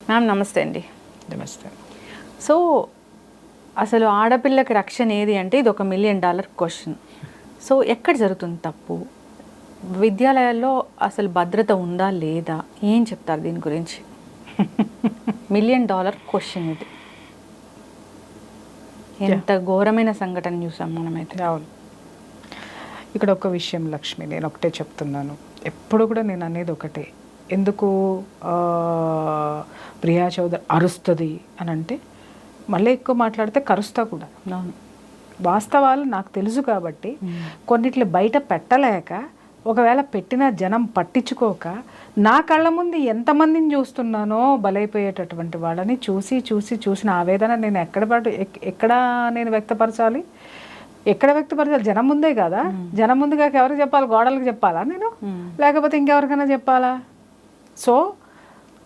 Ma'am నమస్తే అండి. నమస్తే. సో అసలు ఆడపిల్లకి రక్షణ ఏది అంటే ఇది $1 మిలియన్ క్వశ్చన్. సో ఎక్కడ జరుగుతుంది తప్పు? విద్యాలయాల్లో అసలు భద్రత ఉందా లేదా? ఏం చెప్తారు దీని గురించి? $1 మిలియన్ క్వశ్చన్ ఇది. ఎంత ఘోరమైన సంఘటన చూసాం మనమైతే. అవును. ఇక్కడ ఒక విషయం లక్ష్మి, నేను ఒకటే చెప్తున్నాను, ఎప్పుడు కూడా నేను అనేది ఒకటే, ఎందుకు ప్రియా చౌదరి అరుస్తుంది అని అంటే, మళ్ళీ ఎక్కువ మాట్లాడితే కరుస్తా కూడా. అవును, వాస్తవాలు నాకు తెలుసు కాబట్టి కొన్నిట్లు బయట పెట్టలేక, ఒకవేళ పెట్టిన జనం పట్టించుకోక, నా కళ్ళ ముందు ఎంతమందిని చూస్తున్నానో బలైపోయేటటువంటి వాళ్ళని చూసిన ఆవేదన నేను ఎక్కడ నేను వ్యక్తపరచాలి? ఎక్కడ వ్యక్తపరచాలి? జనం ముందే కదా. జనం ముందుగా ఎవరికి చెప్పాలి? గోడలకు చెప్పాలా నేను, లేకపోతే ఇంకెవరికైనా చెప్పాలా? సో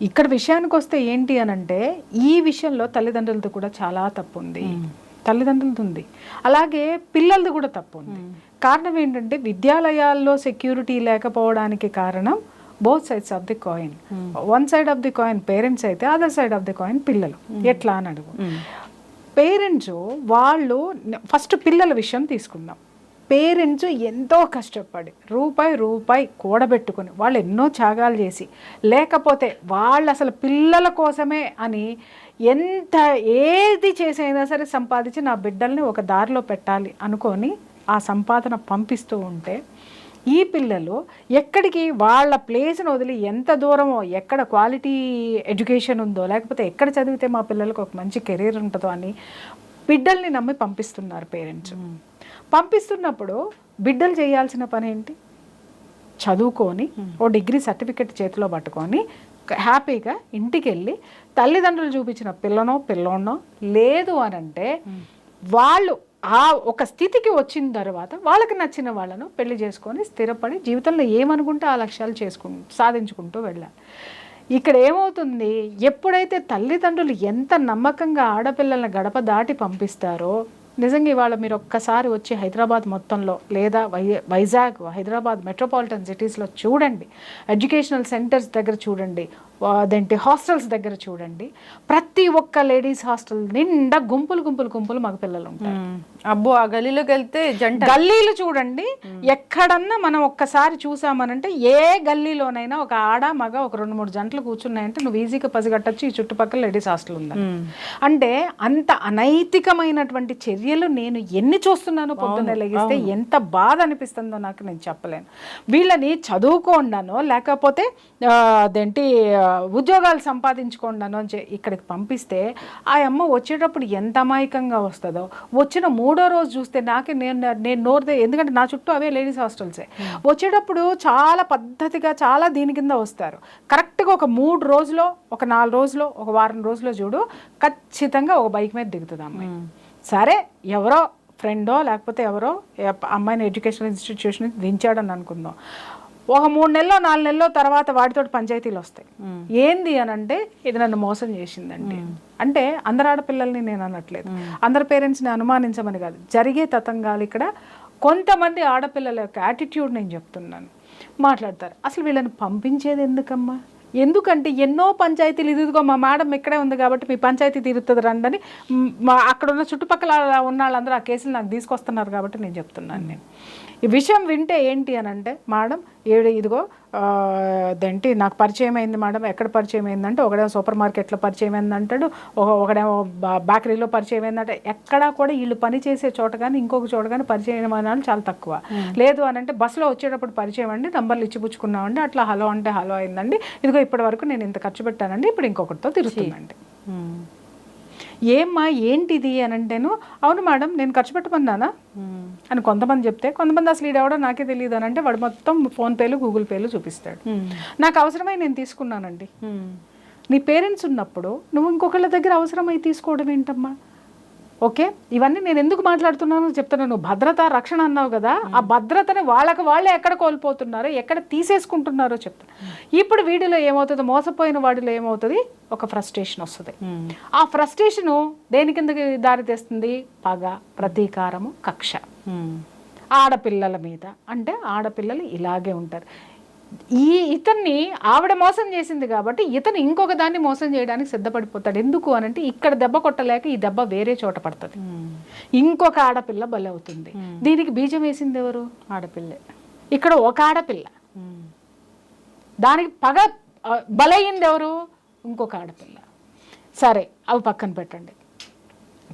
ఇక్కడ విషయానికి వస్తే ఏంటి అని అంటే, ఈ విషయంలో తల్లిదండ్రులతో కూడా చాలా తప్పు ఉంది. తల్లిదండ్రులది ఉంది, అలాగే పిల్లలది కూడా తప్పు ఉంది. కారణం ఏంటంటే, విద్యాలయాల్లో సెక్యూరిటీ లేకపోవడానికి కారణం both sides of the coin. One side of the coin parents అయితే, other side of the coin పిల్లలు. ఎట్లా అని అడుగు. పేరెంట్స్ వాళ్ళు ఫస్ట్ పిల్లల విషయం తీసుకుందాం. పేరెంట్స్ ఎంతో కష్టపడి రూపాయి కూడబెట్టుకొని వాళ్ళు ఎన్నో త్యాగాలు చేసి, లేకపోతే వాళ్ళు అసలు పిల్లల కోసమే అని ఎంత ఏది చేసైనా సరే సంపాదించి నా బిడ్డల్ని ఒక దారిలో పెట్టాలి అనుకొని ఆ సంపాదన పంపిస్తూ ఉంటే, ఈ పిల్లలు ఎక్కడికి వాళ్ళ ప్లేస్ని వదిలి ఎంత దూరమో, ఎక్కడ క్వాలిటీ ఎడ్యుకేషన్ ఉందో, లేకపోతే ఎక్కడ చదివితే మా పిల్లలకు ఒక మంచి కెరీర్ ఉంటుందో అని బిడ్డల్ని నమ్మి పంపిస్తున్నారు పేరెంట్స్. పంపిస్తున్నప్పుడు బిడ్డలు చేయాల్సిన పని ఏంటి? చదువుకొని ఓ డిగ్రీ సర్టిఫికెట్ చేతిలో పట్టుకొని హ్యాపీగా ఇంటికి వెళ్ళి తల్లిదండ్రులు చూపించిన పిల్లోనో లేదు అని అంటే, వాళ్ళు ఆ ఒక స్థితికి వచ్చిన తర్వాత వాళ్ళకి నచ్చిన వాళ్ళను పెళ్లి చేసుకొని స్థిరపడి జీవితంలో ఏమనుకుంటే ఆ లక్ష్యాలు సాధించుకుంటూ వెళ్ళాలి. ఇక్కడ ఏమవుతుంది, ఎప్పుడైతే తల్లిదండ్రులు ఎంత నమ్మకంగా ఆడపిల్లల్ని గడప దాటి పంపిస్తారో, నిజంగా ఇవాళ మీరు ఒక్కసారి వచ్చి హైదరాబాద్ మొత్తంలో, లేదా వైజాగ్, హైదరాబాద్ మెట్రోపాలిటన్ సిటీస్లో చూడండి, ఎడ్యుకేషనల్ సెంటర్స్ దగ్గర చూడండి, అదేంటి హాస్టల్స్ దగ్గర చూడండి, ప్రతి ఒక్క లేడీస్ హాస్టల్ నిండా గుంపులు మగ పిల్లలు ఉంటారు. అబ్బో, ఆ గల్లీలోకి వెళ్తే గల్లీలు చూడండి, ఎక్కడన్నా మనం ఒక్కసారి చూసామనంటే, ఏ గల్లీలోనైనా ఒక ఆడ మగ ఒక 2-3 జంటలు కూర్చున్నాయంటే నువ్వు ఈజీగా పసిగట్టచ్చు ఈ చుట్టుపక్కల లేడీస్ హాస్టల్ ఉందని. అంటే అంత అనైతికమైనటువంటి చర్యలు నేను ఎన్ని చూస్తున్నానో పొద్దున్నే లెగిస్తే, ఎంత బాధ అనిపిస్తుందో నాకు నేను చెప్పలేను. వీళ్ళని చదువుకోండానో లేకపోతే అదేంటి ఉద్యోగాలు సంపాదించుకోండానో ఇక్కడికి పంపిస్తే, ఆ అమ్మ వచ్చేటప్పుడు ఎంత అమాయకంగా వస్తుందో, వచ్చిన 3వ రోజు చూస్తే నేను నోరుదే, ఎందుకంటే నా చుట్టూ అవే లేడీస్ హాస్టల్సే. వచ్చేటప్పుడు చాలా పద్ధతిగా చాలా దీని కింద వస్తారు. కరెక్ట్గా ఒక 3 రోజులో, ఒక 4 రోజులో, ఒక వారం రోజులో చూడు, ఖచ్చితంగా ఒక బైక్ మీద దిగుతుంది అమ్మాయి. సరే, ఎవరో ఫ్రెండో లేకపోతే ఎవరో అమ్మాయిని ఎడ్యుకేషనల్ ఇన్స్టిట్యూషన్ దించాడని అనుకుందాం. ఒక 3 నెలలో 4 నెలలో తర్వాత వాటితో పంచాయతీలు వస్తాయి. ఏంది అని అంటే, ఇది నన్ను మోసం చేసిందండి అంటే, అందరు ఆడపిల్లల్ని నేను అనట్లేదు, అందరు పేరెంట్స్ని అనుమానించమని కాదు, జరిగే తతంగాలు ఇక్కడ. కొంతమంది ఆడపిల్లల యొక్క యాటిట్యూడ్ నేను చెప్తున్నాను. మాట్లాడతారు, అసలు వీళ్ళని పంపించేది ఎందుకమ్మా? ఎందుకంటే ఎన్నో పంచాయతీలు, ఇదిగో మా మేడం ఇక్కడే ఉంది కాబట్టి మీ పంచాయతీ తీరుతుంది రండి అని అక్కడ ఉన్న చుట్టుపక్కల ఉన్న వాళ్ళందరూ ఆ కేసులు నాకు తీసుకొస్తున్నారు కాబట్టి నేను చెప్తున్నాను. నేను ఈ విషయం వింటే ఏంటి అని అంటే, మేడం ఇదిగో అదేంటి నాకు పరిచయం అయింది మేడం. ఎక్కడ పరిచయం అయిందంటే, ఒకడేమో సూపర్ మార్కెట్లో పరిచయం అయింది అంటాడు, ఒకడేమో బేకరీలో పరిచయం అయిందంటే, ఎక్కడా కూడా వీళ్ళు పని చేసే చోట కానీ ఇంకొక చోట కానీ పరిచయం అయిన చాలా తక్కువ. లేదు అని అంటే, బస్సులో వచ్చేటప్పుడు పరిచయం అండి, నంబర్లు ఇచ్చిపుచ్చుకున్నామండి, అట్లా హలో అంటే హలో అయిందండి, ఇదిగో ఇప్పటి వరకు నేను ఇంత ఖర్చు పెట్టానండి, ఇప్పుడు ఇంకొకటితో తిరుగుతుందండి. ఏమ్మా ఏంటిది అని అంటేను, అవును మేడం నేను ఖర్చు పెట్టమన్నానా అని కొంతమంది చెప్తే, కొంతమంది అసలు ఈడెవడో నాకే తెలియదు అని అంటే వాడు మొత్తం ఫోన్పేలు గూగుల్ పేలు చూపిస్తాడు. నాకు అవసరమై నేను తీసుకున్నానండి. నీ పేరెంట్స్ ఉన్నప్పుడు నువ్వు ఇంకొకళ్ళ దగ్గర అవసరమై తీసుకోవడం ఏంటమ్మా? ఓకే, ఇవన్నీ నేను ఎందుకు మాట్లాడుతున్నానో చెప్తాను. నువ్వు భద్రత రక్షణ అన్నావు కదా, ఆ భద్రతని వాళ్ళే ఎక్కడ కోల్పోతున్నారో, ఎక్కడ తీసేసుకుంటున్నారో చెప్తాను. ఇప్పుడు వీడిలో ఏమవుతుంది, మోసపోయిన వాడిలో ఏమవుతుంది, ఒక ఫ్రస్ట్రేషన్ వస్తుంది. ఆ ఫ్రస్ట్రేషను దేని కిందకి దారి తెస్తుంది? పగ, ప్రతీకారము, కక్ష ఆడపిల్లల మీద. అంటే ఆడపిల్లలు ఇలాగే ఉంటారు. ఇతన్ని ఆవిడ మోసం చేసింది కాబట్టి ఇతను ఇంకొక దాన్ని మోసం చేయడానికి సిద్ధపడిపోతాడు. ఎందుకు అనంటే ఇక్కడ దెబ్బ కొట్టలేక ఈ దెబ్బ వేరే చోట పడుతుంది, ఇంకొక ఆడపిల్ల బలవుతుంది. దీనికి బీజం వేసింది ఎవరు? ఆడపిల్లే. ఇక్కడ ఒక ఆడపిల్ల, దానికి పగ బలయ్యింది ఎవరు? ఇంకొక ఆడపిల్ల. సరే, అవి పక్కన పెట్టండి.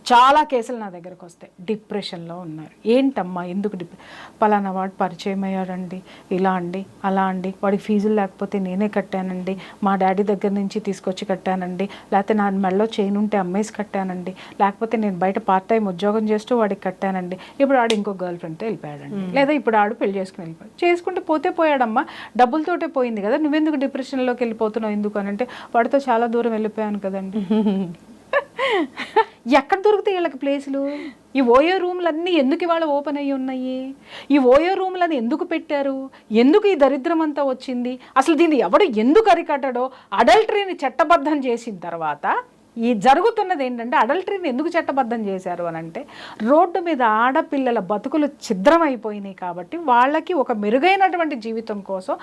చాలా కేసులు నా దగ్గరకు వస్తాయి, డిప్రెషన్లో ఉన్నారు. ఏంటమ్మా ఎందుకు పలానా వాడు పరిచయం అయ్యాడండి, ఇలా అండి అలా అండి, వాడికి ఫీజులు లేకపోతే నేనే కట్టానండి, మా డాడీ దగ్గర నుంచి తీసుకొచ్చి కట్టానండి, లేకపోతే నా మెడలో చైన్ ఉంటే అమ్మేసి కట్టానండి, లేకపోతే నేను బయట పార్ట్ టైం ఉద్యోగం చేస్తూ వాడికి కట్టానండి, ఇప్పుడు ఆడు ఇంకో గర్ల్ ఫ్రెండ్తో వెళ్ళిపోయాడండి, లేదా ఇప్పుడు ఆడు పెళ్లి చేసుకుని వెళ్ళిపోయాడు. చేసుకుంటే పోయాడమ్మా, డబ్బులతోటే పోయింది కదా, నువ్వెందుకు డిప్రెషన్లోకి వెళ్ళిపోతున్నావు? ఎందుకు అనంటే వాడితో చాలా దూరం వెళ్ళిపోయాను కదండి. ఎక్కడ దొరుకుతాయి వీళ్ళకి ప్లేసులు? ఈ ఓయో రూమ్లన్నీ ఎందుకు ఇవాళ ఓపెన్ అయ్యి ఉన్నాయి? ఈ ఓయో రూమ్లని ఎందుకు పెట్టారు? ఎందుకు ఈ దరిద్రం అంతా వచ్చింది? అసలు దీన్ని ఎవడు ఎందుకు అరికట్టడో? అడల్టరీని చట్టబద్ధం చేసిన తర్వాత ఈ జరుగుతున్నది ఏంటంటే, అడల్టరీని ఎందుకు చట్టబద్ధం చేశారు అని అంటే, రోడ్డు మీద ఆడపిల్లల బతుకులు ఛిద్రమైపోయినాయి కాబట్టి వాళ్ళకి ఒక మెరుగైనటువంటి జీవితం కోసం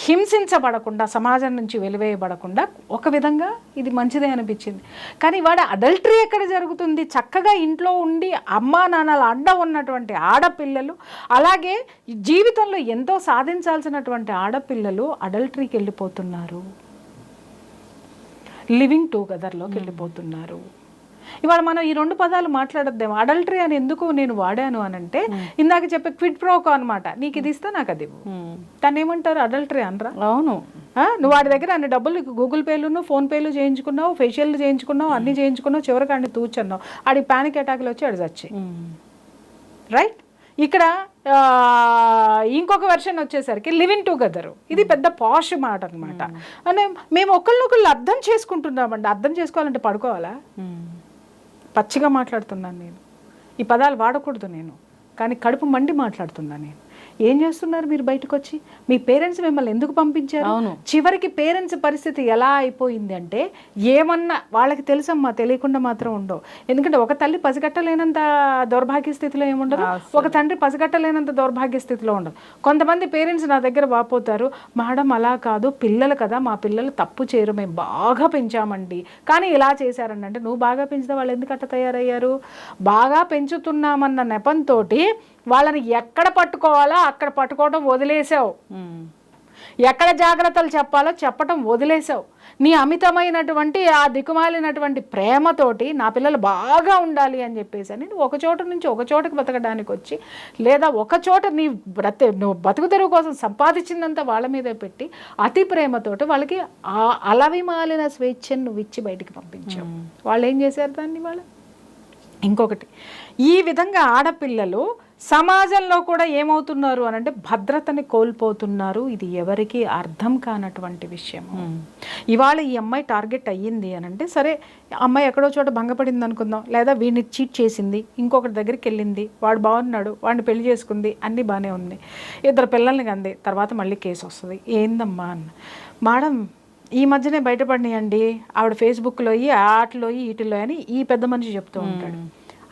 హింసించబడకుండా, సమాజం నుంచి వెలివేయబడకుండా ఒక విధంగా ఇది మంచిదే అనిపించింది. కానీ వాడు అడల్టరీ ఎక్కడ జరుగుతుంది? చక్కగా ఇంట్లో ఉండి అమ్మా నాన్నల అండ ఉన్నటువంటి ఆడపిల్లలు, అలాగే జీవితంలో ఎంతో సాధించాల్సినటువంటి ఆడపిల్లలు అడల్టరీకి వెళ్ళిపోతున్నారు, లివింగ్ టుగెదర్లోకి వెళ్ళిపోతున్నారు. ఇవాళ మనం ఈ రెండు పదాలు మాట్లాడద్దేమో. అడల్టరీ అని ఎందుకు నేను వాడాను అనంటే, ఇందాక చెప్పే క్విడ్ ప్రోకో అనమాట. నీకు ఇది ఇస్తా నాకు అది దాన్ని ఏమంటారు? అడల్టరీ అనరా? అవును. నువ్వు వాడి దగ్గర అన్ని డబ్బులు గూగుల్ పేలు ఫోన్ పేలు చేయించుకున్నావు, ఫేషియల్ చేయించుకున్నావు, అన్ని చేయించుకున్నావు, చివరికి అన్ని తూచన్నావు, ఆడి పానిక్ అటాక్లు వచ్చి ఆడి చచ్చాయి. రైట్? ఇక్కడ ఇంకొక వెర్షన్ వచ్చేసరికి లివింగ్ టుగెదర్. ఇది పెద్ద పాష్ మాట అనమాట. అంటే మేము ఒకళ్ళనొకళ్ళు అర్థం చేసుకుంటున్నామండి. అర్థం చేసుకోవాలంటే పడుకోవాలా? పచ్చిగా మాట్లాడుతున్నాను నేను, ఈ పదాలు వాడకూడదు నేను, కానీ కడుపు మండి మాట్లాడుతున్నాను నేను. ఏం చేస్తున్నారు మీరు బయటకు వచ్చి? మీ పేరెంట్స్ మిమ్మల్ని ఎందుకు పంపించారు? చివరికి పేరెంట్స్ పరిస్థితి ఎలా అయిపోయింది అంటే, ఏమన్నా వాళ్ళకి తెలుసమ్మా, తెలియకుండా మాత్రం ఉండవు. ఎందుకంటే ఒక తల్లి పసిగట్టలేనంత దౌర్భాగ్య స్థితిలో ఏముండదు, ఒక తండ్రి పసిగట్టలేనంత దౌర్భాగ్య స్థితిలో ఉండదు. కొంతమంది పేరెంట్స్ నా దగ్గర వాపోతారు, మేడం అలా కాదు, పిల్లలు కదా, మా పిల్లలు తప్పు చేయరు, మేము బాగా పెంచామండి, కానీ ఇలా చేశారండి. అంటే నువ్వు బాగా పెంచితే వాళ్ళు ఎందుకు అట్ట తయారయ్యారు? బాగా పెంచుతున్నామన్న నెపంతో వాళ్ళని ఎక్కడ పట్టుకోవాలో అక్కడ పట్టుకోవడం వదిలేసావు, ఎక్కడ జాగ్రత్తలు చెప్పాలో చెప్పటం వదిలేసావు. నీ అమితమైనటువంటి ఆ దిక్కుమాలినటువంటి ప్రేమతోటి నా పిల్లలు బాగా ఉండాలి అని చెప్పేసి అని నువ్వు ఒక చోట నుంచి ఒక చోటకి బతకడానికి వచ్చి, లేదా ఒక చోట నువ్వు బతుకు తెరువు కోసం సంపాదించిందంతా వాళ్ళ మీదే పెట్టి అతి ప్రేమతోటి వాళ్ళకి ఆ అలవిమాలిన స్వేచ్ఛను నువ్వు ఇచ్చి బయటికి పంపించావు. వాళ్ళు ఏం చేశారు దాన్ని? వాళ్ళు ఇంకొకటి, ఈ విధంగా ఆడపిల్లలు సమాజంలో కూడా ఏమవుతున్నారు అనంటే భద్రతని కోల్పోతున్నారు. ఇది ఎవరికి అర్థం కానటువంటి విషయం. ఇవాళ ఈ అమ్మాయి టార్గెట్ అయ్యింది అనంటే, సరే అమ్మాయి ఎక్కడో చోట భంగపడింది అనుకుందాం, లేదా వీడిని చీట్ చేసింది, ఇంకొకటి దగ్గరికి వెళ్ళింది, వాడు బాగున్నాడు, వాడిని పెళ్లి చేసుకుంది, అన్నీ బాగానే ఉంది, 2 పిల్లల్ని కంది, తర్వాత మళ్ళీ కేసు వస్తుంది. ఏందమ్మా అన్న, మేడం ఈ మధ్యనే బయటపడినాయండి, ఆవిడ ఫేస్బుక్లో ఆటలో వీటిలో అని ఈ పెద్ద మనిషి చెప్తూ ఉంటాడు.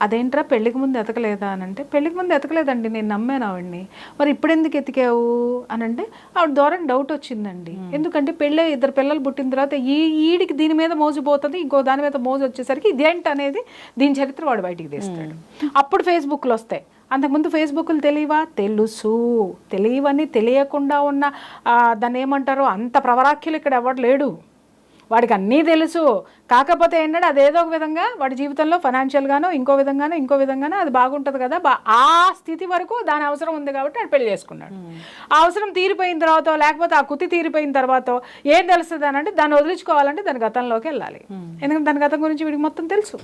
అదేంట్రా పెళ్ళికి ముందు ఎతకలేదా అని అంటే, పెళ్ళికి ముందు ఎతకలేదండి, నేను నమ్మాను ఆవిడ్ని. మరి ఇప్పుడు ఎందుకు ఎతికావు అని అంటే, ఆవిడ ద్వారా డౌట్ వచ్చిందండి. ఎందుకంటే పెళ్ళి 2 పిల్లలు పుట్టిన తర్వాత ఈడికి దీని మీద మోజుపోతుంది, ఇంకో దాని మీద మోజు వచ్చేసరికి ఇదేంటి అనేది దీని చరిత్ర వాడు బయటికి తీస్తాడు. అప్పుడు ఫేస్బుక్లు వస్తాయి. అంతకుముందు ఫేస్బుక్లు తెలియవా? తెలుసు. తెలియవని తెలియకుండా ఉన్న దాన్ని ఏమంటారు, అంత ప్రవరాఖ్యులు ఇక్కడ ఎవడు లేడు, వాడికి అన్నీ తెలుసు. కాకపోతే ఏంటంటే అదేదో ఒక విధంగా వాడి జీవితంలో ఫైనాన్షియల్గానో ఇంకో విధంగానో అది బాగుంటుంది కదా, ఆ స్థితి వరకు దాని అవసరం ఉంది కాబట్టి వాడు పెళ్లి చేసుకున్నాడు. ఆ అవసరం తీరిపోయిన తర్వాత, లేకపోతే ఆ కుతి తీరిపోయిన తర్వాత ఏం తెలుస్తుంది అని అంటే, దాన్ని వదిలించుకోవాలంటే దాని గతంలోకి వెళ్ళాలి. ఎందుకంటే దాని గతం గురించి వీడికి మొత్తం తెలుసు.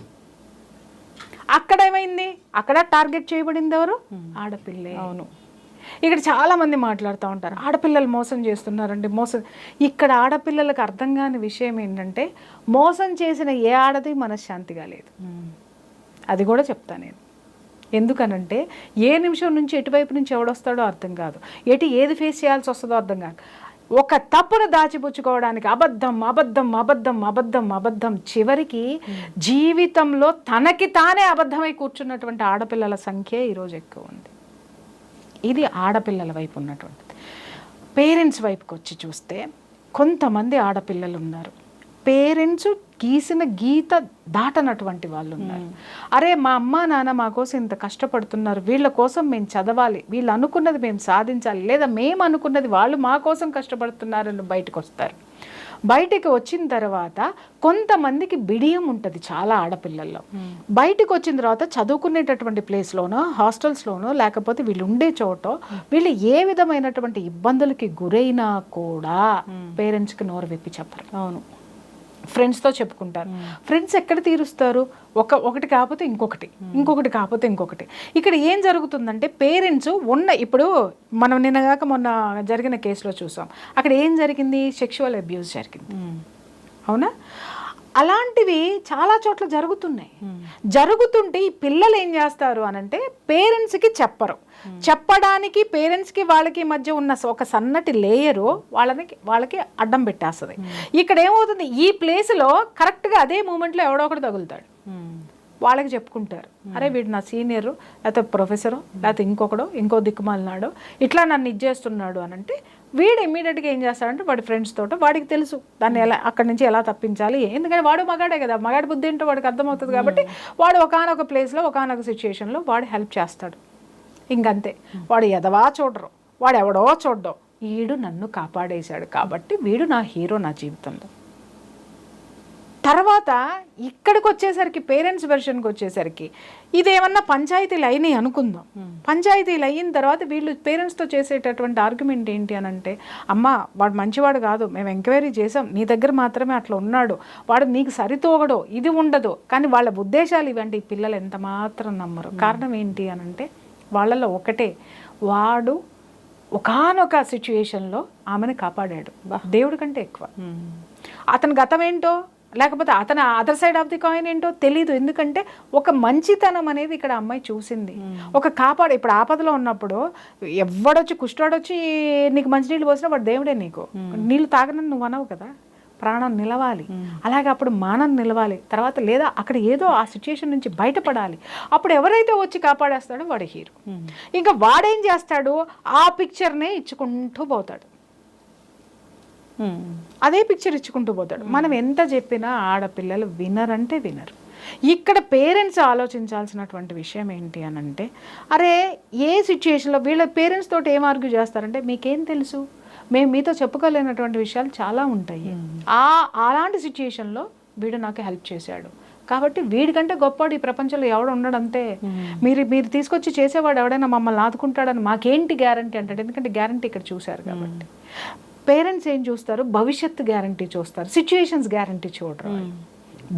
అక్కడ ఏమైంది? అక్కడ టార్గెట్ చేయబడింది ఎవరు? ఆడపిల్లే. అవును. ఇక్కడ చాలామంది మాట్లాడుతూ ఉంటారు, ఆడపిల్లలు మోసం చేస్తున్నారండి, మోసం. ఇక్కడ ఆడపిల్లలకు అర్థం కాని విషయం ఏంటంటే, మోసం చేసిన ఏ ఆడది మనశ్శాంతిగా లేదు. అది కూడా చెప్తాను నేను. ఎందుకనంటే ఏ నిమిషం నుంచి ఎటువైపు నుంచి ఎవడొస్తాడో అర్థం కాదు, ఏది ఫేస్ చేయాల్సి వస్తుందో అర్థం కాదు. ఒక తప్పును దాచిపుచ్చుకోవడానికి అబద్ధం చివరికి జీవితంలో తనకి తానే అబద్ధమై కూర్చున్నటువంటి ఆడపిల్లల సంఖ్య ఈరోజు ఎక్కువ ఉంది. ఇది ఆడపిల్లల వైపు ఉన్నటువంటిది. పేరెంట్స్ వైపుకి వచ్చి చూస్తే కొంతమంది ఆడపిల్లలు ఉన్నారు, పేరెంట్స్ గీసిన గీత దాటనటువంటి వాళ్ళు ఉన్నారు. అరే మా అమ్మ నాన్న మా కోసం ఇంత కష్టపడుతున్నారు, వీళ్ళ కోసం మేము చదవాలి, వీళ్ళు అనుకున్నది మేము సాధించాలి, లేదా మేము అనుకున్నది వాళ్ళు మా కోసం కష్టపడుతున్నారని బయటకు వస్తారు. బయటికి వచ్చిన తర్వాత కొంతమందికి బిడియం ఉంటుంది చాలా ఆడపిల్లల్లో. బయటకు వచ్చిన తర్వాత చదువుకునేటటువంటి ప్లేస్లోనో హాస్టల్స్లోనో లేకపోతే వీళ్ళు ఉండే చోటో వీళ్ళు ఏ విధమైనటువంటి ఇబ్బందులకి గురైనా కూడా పేరెంట్స్కి నోరు విప్పి చెప్పరు. అవును, ఫ్రెండ్స్తో చెప్పుకుంటారు. ఫ్రెండ్స్ ఎక్కడ తీరుస్తారు? ఒకటి కాకపోతే ఇంకొకటి కాకపోతే ఇంకొకటి. ఇక్కడ ఏం జరుగుతుందంటే పేరెంట్స్ ఇప్పుడు మనం నిన్నగాక మొన్న జరిగిన కేసులో చూసాం, అక్కడ ఏం జరిగింది? సెక్షువల్ అబ్యూస్ జరిగింది, అవునా? అలాంటివి చాలా చోట్ల జరుగుతున్నాయి. జరుగుతుంటే ఈ పిల్లలు ఏం చేస్తారు అనంటే పేరెంట్స్కి చెప్పరు. చెప్పడానికి పేరెంట్స్కి వాళ్ళకి మధ్య ఉన్న ఒక సన్నటి లేయరు వాళ్ళకి అడ్డం పెట్టేస్తుంది. ఇక్కడ ఏమవుతుంది, ఈ ప్లేస్లో కరెక్ట్గా అదే మూమెంట్లో ఎవడో ఒకటి తగులుతాడు. వాళ్ళకి చెప్పుకుంటారు, అరే వీడు నా సీనియరు, లేకపోతే ప్రొఫెసరు, లేకపోతే ఇంకో దిక్కుమాలినాడు, ఇట్లా నన్ను ఇచ్చేస్తున్నాడు అని అంటే వీడు ఇమ్మీడియట్గా ఏం చేస్తాడంటే వాడి ఫ్రెండ్స్ తోట వాడికి తెలుసు దాన్ని అక్కడి నుంచి ఎలా తప్పించాలి. ఎందుకంటే వాడు మగాడే కదా, మగాడి బుద్ధి ఏంటో వాడికి అర్థమవుతుంది. కాబట్టి వాడు ఒకానొక ప్లేస్లో ఒకానొక సిచ్యుయేషన్లో వాడు హెల్ప్ చేస్తాడు. ఇంకంతే, వాడు ఎదవా చూడరు, వాడు ఎవడో చూడ్డం, వీడు నన్ను కాపాడేశాడు కాబట్టి వీడు నా హీరో నా జీవితంలో. తర్వాత ఇక్కడికి వచ్చేసరికి పేరెంట్స్ వెర్షన్కి వచ్చేసరికి ఇదేమన్నా పంచాయతీలు అయినాయి అనుకుందాం. పంచాయతీలు అయిన తర్వాత వీళ్ళు పేరెంట్స్తో చేసేటటువంటి ఆర్గ్యుమెంట్ ఏంటి అని అంటే, అమ్మ వాడు మంచివాడు కాదు, మేము ఎంక్వైరీ చేసాం, నీ దగ్గర మాత్రమే అట్లా ఉన్నాడు, వాడు నీకు సరితోగడో ఇది ఉండదు. కానీ వాళ్ళ ఉద్దేశాలు ఇవంటి పిల్లలు ఎంత మాత్రం నమ్మరు. కారణం ఏంటి అని అంటే వాళ్ళలో ఒకటే, వాడు ఒకానొక సిచ్యుయేషన్లో ఆమెను కాపాడాడు దేవుడి కంటే ఎక్కువ. అతని గతం ఏంటో లేకపోతే అతను other side of the coin ఏంటో తెలీదు. ఎందుకంటే ఒక మంచితనం అనేది ఇక్కడ అమ్మాయి చూసింది. ఒక ఇప్పుడు ఆపదలో ఉన్నప్పుడు ఎవడొచ్చి కుష్టాడొచ్చి నీకు మంచినీళ్ళు పోసినా వాడు దేవుడే. నీకు నీళ్ళు తాగనని నువ్వు అనవు కదా, ప్రాణం నిలవాలి, అలాగే అప్పుడు మానం నిలవాలి. తర్వాత లేదా అక్కడ ఏదో ఆ సిచ్యుయేషన్ నుంచి బయటపడాలి. అప్పుడు ఎవరైతే వచ్చి కాపాడేస్తాడో వాడు హీరో. ఇంకా వాడేం చేస్తాడు, ఆ పిక్చర్నే ఇచ్చుకుంటూ పోతాడు, అదే పిక్చర్ ఇచ్చుకుంటూ పోతాడు. మనం ఎంత చెప్పినా ఆడపిల్లలు వినరంటే వినరు. ఇక్కడ పేరెంట్స్ ఆలోచించాల్సినటువంటి విషయం ఏంటి అని అంటే, అరే ఏ సిచ్యుయేషన్లో వీళ్ళ పేరెంట్స్ తోటి ఏం ఆర్గ్యూ చేస్తారంటే, మీకేం తెలుసు, మేము మీతో చెప్పుకోలేనటువంటి విషయాలు చాలా ఉంటాయి. అలాంటి సిచ్యుయేషన్లో వీడు నాకు హెల్ప్ చేశాడు కాబట్టి వీడికంటే గొప్పవాడు ఈ ప్రపంచంలో ఎవడు ఉండడంతే. మీరు తీసుకొచ్చి చేసేవాడు ఎవడైనా మమ్మల్ని ఆదుకుంటాడని మాకేంటి గ్యారంటీ అంటాడు. ఎందుకంటే గ్యారంటీ ఇక్కడ చూశారు కాబట్టి. పేరెంట్స్ ఏం చూస్తారు, భవిష్యత్తు గ్యారంటీ చూస్తారు, సిచ్యుయేషన్స్ గ్యారంటీ చూడరు.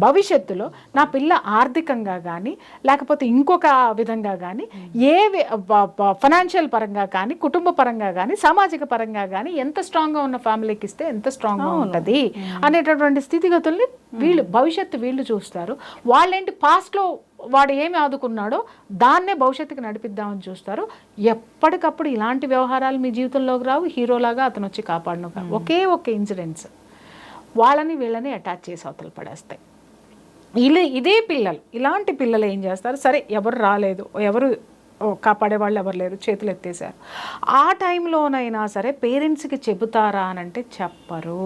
భవిష్యత్తులో నా పిల్ల ఆర్థికంగా కానీ లేకపోతే ఇంకొక విధంగా కానీ ఫైనాన్షియల్ పరంగా కానీ కుటుంబ పరంగా కానీ సామాజిక పరంగా కానీ ఎంత స్ట్రాంగ్గా ఉన్న ఫ్యామిలీకి ఇస్తే ఎంత స్ట్రాంగ్గా ఉంటుంది అనేటటువంటి స్థితిగతుల్ని వీళ్ళు చూస్తారు. వాళ్ళేంటి పాస్ట్లో వాడు ఏమి ఆదుకున్నాడో దాన్నే భవిష్యత్తుకి నడిపిద్దామని చూస్తారు. ఎప్పటికప్పుడు ఇలాంటి వ్యవహారాలు మీ జీవితంలోకి రావు. హీరోలాగా అతను వచ్చి కాపాడను. ఒకే ఇన్సిడెంట్స్ వాళ్ళని వీళ్ళని అటాచ్ చేసి అవతల పడేస్తాయి. ఇదే పిల్లలు, ఇలాంటి పిల్లలు ఏం చేస్తారు, సరే ఎవరు రాలేదు, ఎవరు కాపాడే వాళ్ళు ఎవరు లేరు, చేతులు ఎత్తేసారు. ఆ టైంలోనైనా సరే పేరెంట్స్కి చెబుతారా అని అంటే చెప్పరు.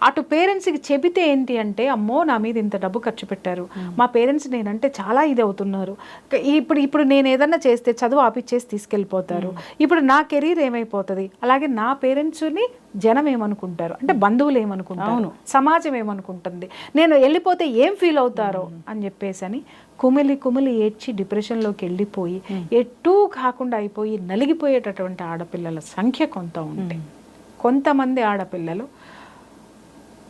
అటు పేరెంట్స్కి చెబితే ఏంటి అంటే, అమ్మో నా మీద ఇంత డబ్బు ఖర్చు పెట్టారు, మా పేరెంట్స్ నేనంటే చాలా ఇది అవుతున్నారు, ఇప్పుడు నేను ఏదన్నా చేస్తే చదువు ఆపిచ్చేసి తీసుకెళ్ళిపోతారు, ఇప్పుడు నా కెరీర్ ఏమైపోతుంది, అలాగే నా పేరెంట్స్ని జనం ఏమనుకుంటారు అంటే బంధువులు ఏమనుకుంటారు, సమాజం ఏమనుకుంటుంది, నేను వెళ్ళిపోతే ఏం ఫీల్ అవుతారో అని చెప్పేసి అని కుమిలి ఏడ్చి డిప్రెషన్లోకి వెళ్ళిపోయి ఎటూ కాకుండా అయిపోయి నలిగిపోయేటటువంటి ఆడపిల్లల సంఖ్య కొంత ఉంటే, కొంతమంది ఆడపిల్లలు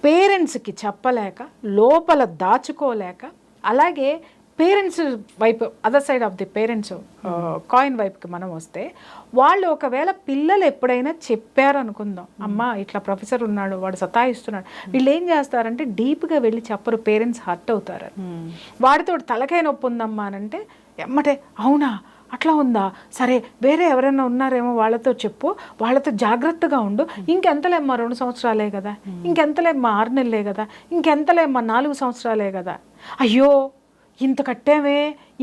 పేరెంట్స్కి చెప్పలేక లోపల దాచుకోలేక, అలాగే పేరెంట్స్ వైపు other side of the parents coin వైపుకి మనం వస్తే, వాళ్ళు ఒకవేళ పిల్లలు ఎప్పుడైనా చెప్పారు అనుకుందాం, అమ్మ ఇట్లా ప్రొఫెసర్ ఉన్నాడు వాడు సతాయిస్తున్నాడు, వీళ్ళు ఏం చేస్తారంటే డీప్గా వెళ్ళి చెప్పరు, పేరెంట్స్ హర్ట్ అవుతారు. వాడితో తలకాయ నొప్పి ఉందమ్మా అని అంటే ఎమ్మటే అవునా అట్లా ఉందా, సరే వేరే ఎవరైనా ఉన్నారేమో వాళ్ళతో చెప్పు, వాళ్ళతో జాగ్రత్తగా ఉండు, ఇంకెంతలేమ్మా 2 సంవత్సరాలే కదా, ఇంకెంతలేమ్మా 6 నెలలే కదా, ఇంకెంతలేమ్మా 4 సంవత్సరాలే కదా, అయ్యో ఇంత కట్టామే,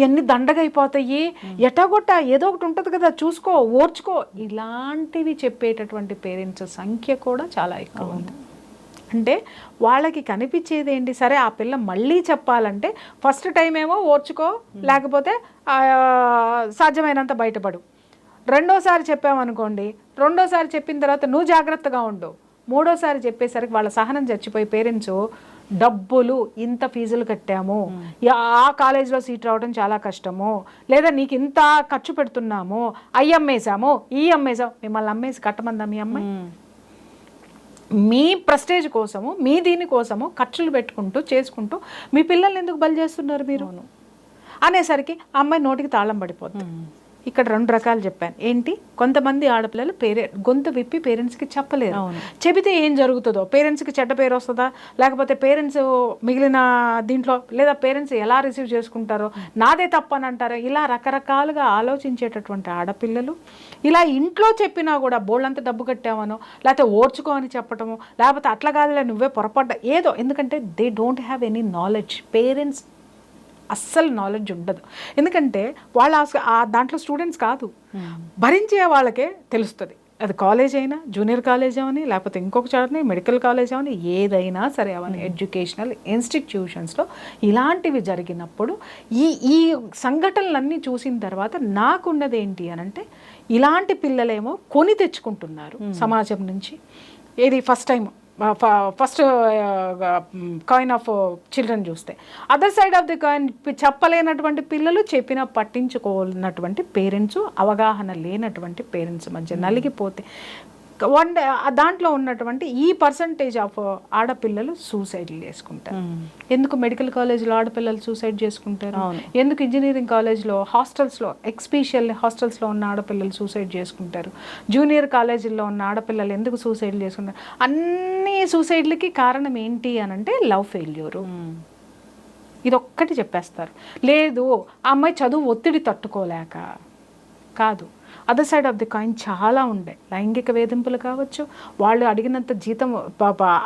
ఎన్ని దండగైపోతాయి, ఎటాగొట్ట ఏదో ఒకటి ఉంటుంది కదా, చూసుకో, ఓర్చుకో, ఇలాంటివి చెప్పేటటువంటి పేరెంట్స్ సంఖ్య కూడా చాలా ఎక్కువ ఉంది. అంటే వాళ్ళకి కనిపించేది ఏంటి, సరే ఆ పిల్ల మళ్ళీ చెప్పాలంటే ఫస్ట్ టైం ఏమో ఓర్చుకో, లేకపోతే సాధ్యమైనంత బయటపడు. రెండోసారి చెప్పామనుకోండి, రెండోసారి చెప్పిన తర్వాత నువ్వు జాగ్రత్తగా ఉండు. మూడోసారి చెప్పేసరికి వాళ్ళ సహనం చచ్చిపోయి పేరెంట్స్ డబ్బులు ఇంత ఫీజులు కట్టాము, ఆ కాలేజీలో సీట్ రావడం చాలా కష్టము, లేదా నీకు ఇంత ఖర్చు పెడుతున్నాము, అవి అమ్మేసాము, ఈ అమ్మేసాము. మిమ్మల్ని అమ్మేసి కట్టమందా మీ అమ్మాయి? మీ ప్రెస్టేజ్ కోసము, మీ దీనికోసము ఖర్చులు పెట్టుకుంటూ చేసుకుంటూ మీ పిల్లల్ని ఎందుకు బలి చేస్తున్నారు మీరు అనేసరికి అమ్మాయి నోటికి తాళం పడిపోతుంది. ఇక్కడ 2 రకాలు చెప్పాను. ఏంటి, కొంతమంది ఆడపిల్లలు గొంతు విప్పి పేరెంట్స్కి చెప్పలేరు. చెబితే ఏం జరుగుతుందో, పేరెంట్స్కి చెడ్డ పేరు వస్తుందా, లేకపోతే పేరెంట్స్ మిగిలిన దీంట్లో, లేదా పేరెంట్స్ ఎలా రిసీవ్ చేసుకుంటారో, నాదే తప్పని అంటారో, ఇలా రకరకాలుగా ఆలోచించేటటువంటి ఆడపిల్లలు ఇలా ఇంట్లో చెప్పినా కూడా బోళ్ళంత డబ్బు కట్టామనో, లేకపోతే ఓర్చుకో అని చెప్పటము, లేకపోతే అట్లా కాదులే నువ్వే పొరపడ్డా ఏదో, ఎందుకంటే they don't have any knowledge. Parents అస్సలు నాలెడ్జ్ ఉండదు, ఎందుకంటే వాళ్ళ దాంట్లో స్టూడెంట్స్ కాదు, భరించే వాళ్ళకే తెలుస్తుంది. అది కాలేజ్ అయినా, జూనియర్ కాలేజ్ అవని, లేకపోతే ఇంకొక చోటని మెడికల్ కాలేజ్ అవని, ఏదైనా సరే అవని, ఎడ్యుకేషనల్ ఇన్స్టిట్యూషన్స్లో ఇలాంటివి జరిగినప్పుడు ఈ సంఘటనలన్నీ చూసిన తర్వాత నాకున్నది ఏంటి అని అంటే, ఇలాంటి పిల్లలేమో కొని తెచ్చుకుంటున్నారు సమాజం నుంచి. ఇది ఫస్ట్ కాయిన్ ఆఫ్ చిల్డ్రన్ చూస్తే, other side of the coin చెప్పలేనటువంటి పిల్లలు, చెప్పినా పట్టించుకోనటువంటి పేరెంట్స్, అవగాహన లేనటువంటి పేరెంట్స్ మధ్య నలిగిపోతే దాంట్లో ఉన్నటువంటి ఈ పర్సంటేజ్ ఆఫ్ ఆడపిల్లలు సూసైడ్లు చేసుకుంటారు. ఎందుకు మెడికల్ కాలేజ్లో ఆడపిల్లలు సూసైడ్ చేసుకుంటారు, ఎందుకు ఇంజనీరింగ్ కాలేజ్లో హాస్టల్స్లో, ఎక్స్పెషల్ హాస్టల్స్లో ఉన్న ఆడపిల్లలు సూసైడ్ చేసుకుంటారు, జూనియర్ కాలేజీల్లో ఉన్న ఆడపిల్లలు ఎందుకు సూసైడ్లు చేసుకుంటారు? అన్ని సూసైడ్లకి కారణం ఏంటి అని అంటే లవ్ ఫెయిల్యూరు. ఇదొక్కటి చెప్పేస్తారు. లేదు ఆ అమ్మాయి చదువు ఒత్తిడి తట్టుకోలేక కాదు, other side of the coin చాలా ఉండే. లైంగిక వేధింపులు కావచ్చు, వాళ్ళు అడిగినంత జీతం,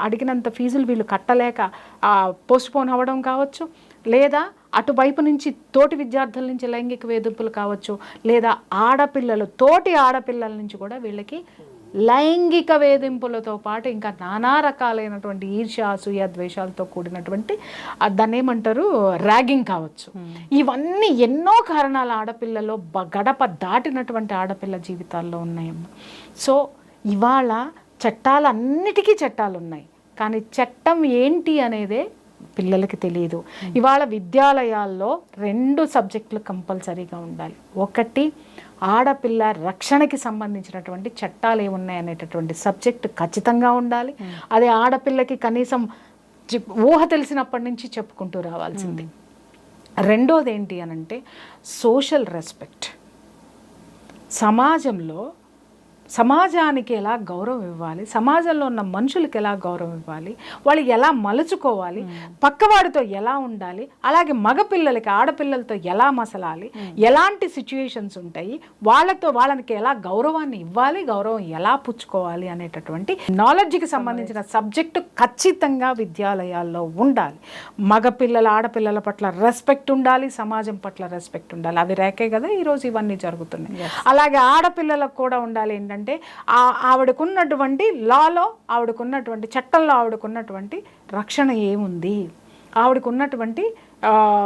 అడిగినంత ఫీజులు వీళ్ళు కట్టలేక పోస్ట్పోన్ అవ్వడం కావచ్చు, లేదా అటువైపు నుంచి తోటి విద్యార్థుల నుంచి లైంగిక వేధింపులు కావచ్చు, లేదా తోటి ఆడపిల్లల నుంచి కూడా వీళ్ళకి లైంగిక వేధింపులతో పాటు ఇంకా నానా రకాలైనటువంటి ఈర్ష్య, అసూయ, ద్వేషాలతో కూడినటువంటి దాన్ని ఏమంటారు, ర్యాగింగ్ కావచ్చు. ఇవన్నీ ఎన్నో కారణాల ఆడపిల్లలో గడప దాటినటువంటి ఆడపిల్ల జీవితాల్లో ఉన్నాయమ్మా. సో ఇవాళ చట్టాలన్నిటికీ చట్టాలు ఉన్నాయి, కానీ చట్టం ఏంటి అనేదే పిల్లలకి తెలియదు. ఇవాళ విద్యాలయాల్లో 2 సబ్జెక్టులు కంపల్సరీగా ఉండాలి. ఒకటి, ఆడపిల్ల రక్షణకి సంబంధించినటువంటి చట్టాలు ఏమున్నాయనేటటువంటి సబ్జెక్ట్ ఖచ్చితంగా ఉండాలి. అది ఆడపిల్లకి కనీసం ఊహ తెలిసినప్పటి నుంచి చెప్పుకుంటూ రావాల్సింది. రెండోది ఏంటి అనంటే సోషల్ రెస్పెక్ట్. సమాజానికి ఎలా గౌరవం ఇవ్వాలి, సమాజంలో ఉన్న మనుషులకి ఎలా గౌరవం ఇవ్వాలి, వాళ్ళు ఎలా మలుచుకోవాలి, పక్కవాడితో ఎలా ఉండాలి, అలాగే మగపిల్లలకి ఆడపిల్లలతో ఎలా మసలాలి, ఎలాంటి సిచ్యుయేషన్స్ ఉంటాయి, వాళ్ళకి ఎలా గౌరవాన్ని ఇవ్వాలి, గౌరవం ఎలా పుచ్చుకోవాలి అనేటటువంటి నాలెడ్జ్కి సంబంధించిన సబ్జెక్టు ఖచ్చితంగా విద్యాలయాల్లో ఉండాలి. మగపిల్లల ఆడపిల్లల పట్ల రెస్పెక్ట్ ఉండాలి, సమాజం పట్ల రెస్పెక్ట్ ఉండాలి. అవి రేకే కదా ఈరోజు ఇవన్నీ జరుగుతున్నాయి. అలాగే ఆడపిల్లలకు కూడా ఉండాలి ఏంటంటే, ఆవిడకున్నటువంటి లాలో, ఆవిడకున్నటువంటి చట్టంలో ఆవిడకున్నటువంటి రక్షణ ఏముంది, ఆవిడకున్నటువంటి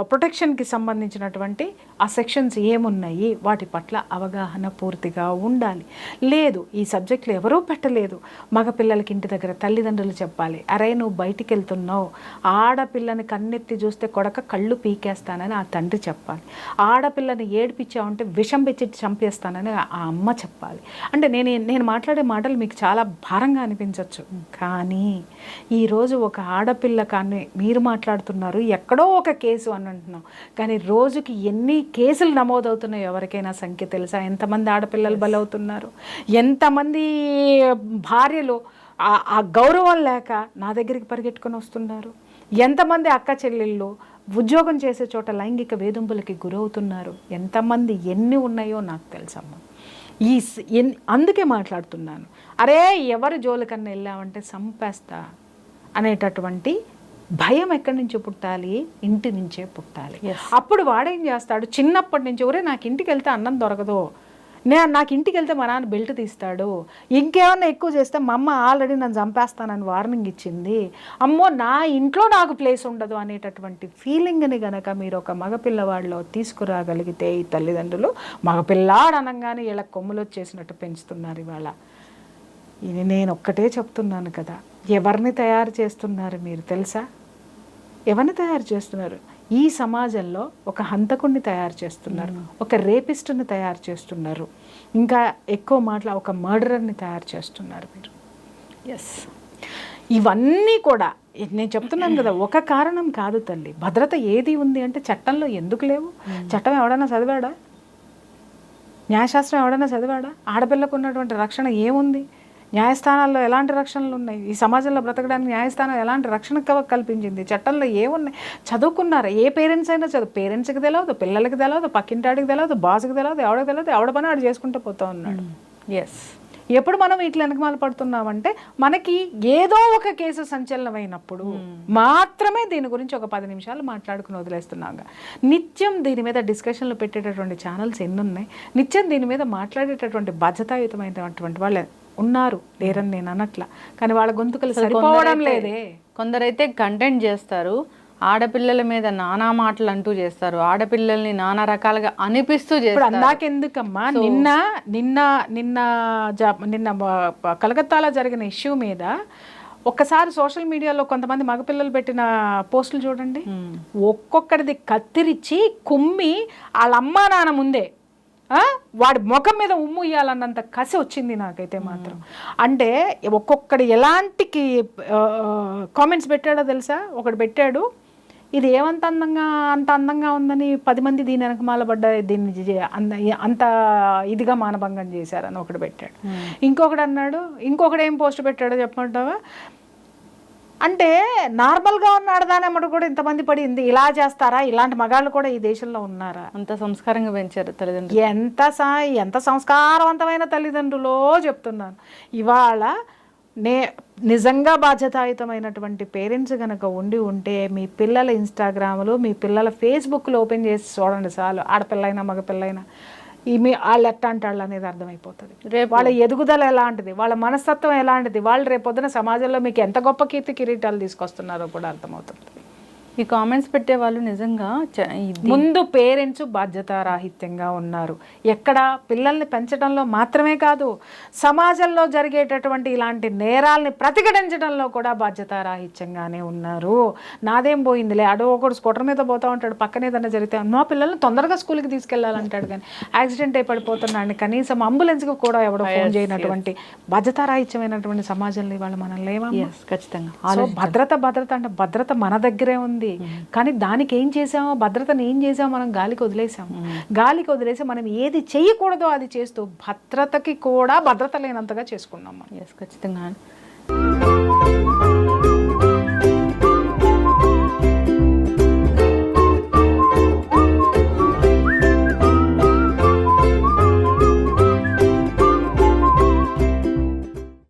ప్రొటెక్షన్కి సంబంధించినటువంటి ఆ సెక్షన్స్ ఏమున్నాయి, వాటి పట్ల అవగాహన పూర్తిగా ఉండాలి. లేదు ఈ సబ్జెక్టులు ఎవరూ పెట్టలేదు, మగపిల్లలకి ఇంటి దగ్గర తల్లిదండ్రులు చెప్పాలి, అరే నువ్వు బయటికి వెళ్తున్నావు, ఆడపిల్లని కన్నెత్తి చూస్తే కొడక కళ్ళు పీకేస్తానని ఆ తండ్రి చెప్పాలి, ఆడపిల్లని ఏడిపించావంటే విషం పెట్టి చంపేస్తానని ఆ అమ్మ చెప్పాలి. అంటే నేను మాట్లాడే మాటలు మీకు చాలా భారంగా అనిపించవచ్చు, కానీ ఈరోజు ఒక ఆడపిల్ల కానీ మీరు మాట్లాడుతున్నారు, ఎక్కడో ఒక కేసు అని అంటున్నాం, కానీ రోజుకి ఎన్ని కేసులు నమోదవుతున్నాయో ఎవరికైనా సంఖ్య తెలుసా? ఎంతమంది ఆడపిల్లలు బలవుతున్నారు, ఎంతమంది భార్యలు ఆ గౌరవం లేక నా దగ్గరికి పరిగెట్టుకొని వస్తున్నారు, ఎంతమంది అక్క చెల్లెళ్ళు ఉద్యోగం చేసే చోట లైంగిక వేధింపులకి గురవుతున్నారు, ఎంతమంది ఎన్ని ఉన్నాయో నాకు తెలుసమ్మా. అందుకే మాట్లాడుతున్నాను, అరే ఎవరు జోలికన్నా వెళ్ళామంటే సంపేస్తా అనేటటువంటి భయం ఎక్కడి నుంచి పుట్టాలి? ఇంటి నుంచే పుట్టాలి. Yes. అప్పుడు వాడేం చేస్తాడు, చిన్నప్పటి నుంచి ఒరే నాకు ఇంటికి వెళ్తే అన్నం దొరకదు, నాకు ఇంటికి వెళ్తే మా నాన్న బెల్ట్ తీస్తాడు, ఇంకేమన్నా ఎక్కువ చేస్తే మా అమ్మ ఆల్రెడీ నన్ను చంపేస్తానని వార్నింగ్ ఇచ్చింది, అమ్మో నా ఇంట్లో నాకు ప్లేస్ ఉండదు అనేటటువంటి ఫీలింగ్ని గనక మీరు ఒక మగపిల్లవాడిలో తీసుకురాగలిగితే ఈ తల్లిదండ్రులు మగపిల్లాడు అనగానే ఇలా కొమ్ములు వచ్చేసినట్టు పెంచుతున్నారు ఇవాళ. ఇది నేను ఒక్కటే చెప్తున్నాను కదా, ఎవరిని తయారు చేస్తున్నారు మీరు తెలుసా? ఎవరిని తయారు చేస్తున్నారు? ఈ సమాజంలో ఒక హంతకుడిని తయారు చేస్తున్నారు, ఒక రేపిస్టుని తయారు చేస్తున్నారు, ఇంకా ఎక్కువ మాటల ఒక మర్డరర్ని తయారు చేస్తున్నారు మీరు. ఎస్, ఇవన్నీ కూడా నేను చెప్తున్నాను కదా, ఒక కారణం కాదు తల్లి. భద్రత ఏది ఉంది అంటే చట్టంలో ఎందుకు లేవు? చట్టం ఎవడన్నా చదివాడా? న్యాయశాస్త్రం ఎవడన్నా చదివాడా? ఆడపిల్లకు ఉన్నటువంటి రక్షణ ఏముంది? న్యాయస్థానాల్లో ఎలాంటి రక్షణలు ఉన్నాయి? ఈ సమాజంలో బ్రతకడానికి న్యాయస్థానం ఎలాంటి రక్షణ కల్పించింది? చట్టంలో ఏమున్నాయి? చదువుకున్నారా? ఏ పేరెంట్స్ అయినా పేరెంట్స్కి తెలియదు, పిల్లలకి తెలియదు, పక్కింటాడికి తెలియదు, బాస్కి తెలియదు, ఎవడికి తెలియదు, ఎవడ పని ఆడు చేసుకుంటూ పోతూ ఉన్నాడు. ఎస్, ఎప్పుడు మనం ఇట్లా వెనకమాల పడుతున్నామంటే మనకి ఏదో ఒక కేసు సంచలనమైనప్పుడు మాత్రమే దీని గురించి ఒక 10 నిమిషాలు మాట్లాడుకుని వదిలేస్తున్నాగా. నిత్యం దీని మీద డిస్కషన్లు పెట్టేటటువంటి ఛానల్స్ ఎన్ని ఉన్నాయి? నిత్యం దీని మీద మాట్లాడేటటువంటి బాధ్యతాయుతమైనటువంటి వాళ్ళు ఉన్నారు, లేరని నేను అనట్లా, కానీ వాళ్ళ గొంతుకలు సరిపోవడం లేదే. కొందరైతే కంటెంట్ చేస్తారు, ఆడపిల్లల మీద నానా మాటలు అంటూ చేస్తారు, ఆడపిల్లల్ని నానా రకాలుగా అనిపిస్తూ ఇప్పుడు చేస్తారు. అందాకెందుకమ్మా, నిన్న నిన్న నిన్న నిన్న కలకత్తాలో జరిగిన ఇష్యూ మీద ఒక్కసారి సోషల్ మీడియాలో కొంతమంది మగపిల్లలు పెట్టిన పోస్టులు చూడండి. ఒక్కొక్కడిది కత్తిరించి కుమ్మి వాళ్ళ అమ్మా నాన్న ముందే వాడి ముఖం మీద ఉమ్ము ఇయ్యాలన్నంత కసి వచ్చింది నాకైతే మాత్రం. అంటే ఒక్కొక్కడు ఎలాంటి కామెంట్స్ పెట్టాడో తెలుసా? ఒకడు పెట్టాడు, ఇది ఏమంత అంత అందంగా ఉందని 10 మంది దీని వెనకమాల పడ్డ దీన్ని అంత ఇదిగా మానభంగం చేశారని ఒకడు పెట్టాడు. ఇంకొకడు అన్నాడు, ఇంకొకడు ఏం పోస్ట్ పెట్టాడో చెప్పమంటావా? అంటే నార్మల్గా ఉన్న ఆడదానమ్మడు కూడా ఇంతమంది పడింది, ఇలా చేస్తారా? ఇలాంటి మగాళ్ళు కూడా ఈ దేశంలో ఉన్నారా? అంత సంస్కారంగా పెంచారు తల్లిదండ్రులు. ఎంత సంస్కారవంతమైన తల్లిదండ్రులో చెప్తున్నాను. ఇవాళ నిజంగా బాధ్యతాయుతమైనటువంటి పేరెంట్స్ కనుక ఉంటే మీ పిల్లల ఇన్స్టాగ్రామ్లు, మీ పిల్లల ఫేస్బుక్లు ఓపెన్ చేసి చూడండి చాలు, ఆడపిల్లైనా మగపిల్లైనా వాళ్ళు ఎట్టాంటి వాళ్ళు అనేది అర్థమైపోతుంది. రేపు వాళ్ళ ఎదుగుదల ఎలాంటిది, వాళ్ళ మనస్తత్వం ఎలాంటిది, వాళ్ళు రేపొద్దున సమాజంలో మీకు ఎంత గొప్ప కిరీటాలు తీసుకొస్తున్నారో కూడా అర్థమవుతుంది. ఈ కామెంట్స్ పెట్టే వాళ్ళు నిజంగా ముందు పేరెంట్స్ బాధ్యతారాహిత్యంగా ఉన్నారు. ఎక్కడ పిల్లల్ని పెంచడంలో మాత్రమే కాదు, సమాజంలో జరిగేటటువంటి ఇలాంటి నేరాల్ని ప్రతిఘటించడంలో కూడా బాధ్యతారాహిత్యంగానే ఉన్నారు. నాదేం పోయిందిలే, అడో ఒకడు స్కూటర్ మీద పోతూ ఉంటాడు, పక్కన ఏదన్నా జరిగితే మా పిల్లల్ని తొందరగా స్కూల్కి తీసుకెళ్లాలంటాడు, కానీ యాక్సిడెంట్ అయి పడిపోతున్నాడు, కనీసం అంబులెన్స్కి కూడా ఎవడో ఫోన్ చేయనటువంటి బాధ్యతారాహిత్యమైనటువంటి సమాజంలో ఇవాళ మనం లేవా? ఖచ్చితంగా భద్రత అంటే భద్రత మన దగ్గరే ఉంది, కానీ దానికి ఏం చేసామో, భద్రతను ఏం చేసామో మనం గాలికి వదిలేసి మనం ఏది చేయకూడదో అది చేస్తూ భద్రతకి కూడా భద్రత లేనంతగా చేసుకున్నాం. ఖచ్చితంగా.